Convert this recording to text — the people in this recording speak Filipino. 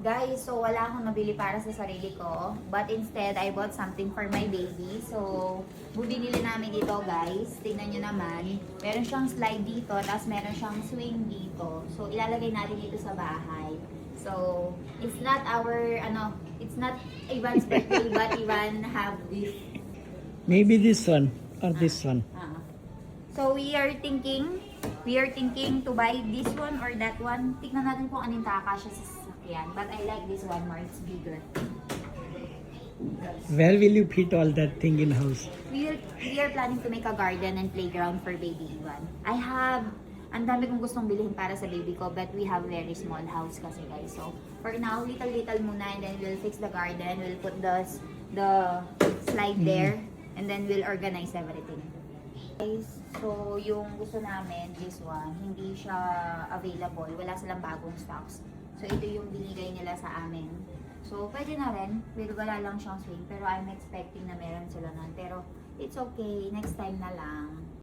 Guys, so wala akong nabili para sa sarili ko. But instead, I bought something for my baby. So, binili namin dito guys. Tingnan nyo naman. Meron siyang slide dito, tapos meron siyang swing dito. So, ilalagay natin dito sa bahay. So, it's not our, it's not Ivan's birthday, but Ivan have this. Maybe this one or this one. So, we are thinking to buy this one or that one. Tignan natin kung anong kakasya sa sasakyan. But I like this one more. It's bigger. Where will you fit all that thing in house? We are planning to make a garden and playground for baby Ivan. Ang dami kong gustong bilhin para sa baby ko, but we have very small house kasi guys. So, for now, little muna, and then we'll fix the garden. We'll put the slide there, and then we'll organize everything. Guys, so yung gusto namin, this one, hindi siya available. Wala silang bagong stocks. So, ito yung binigay nila sa amin. So, pwede na rin. Wala lang siyang swing. Pero I'm expecting na meron sila nun. Pero, it's okay. Next time na lang.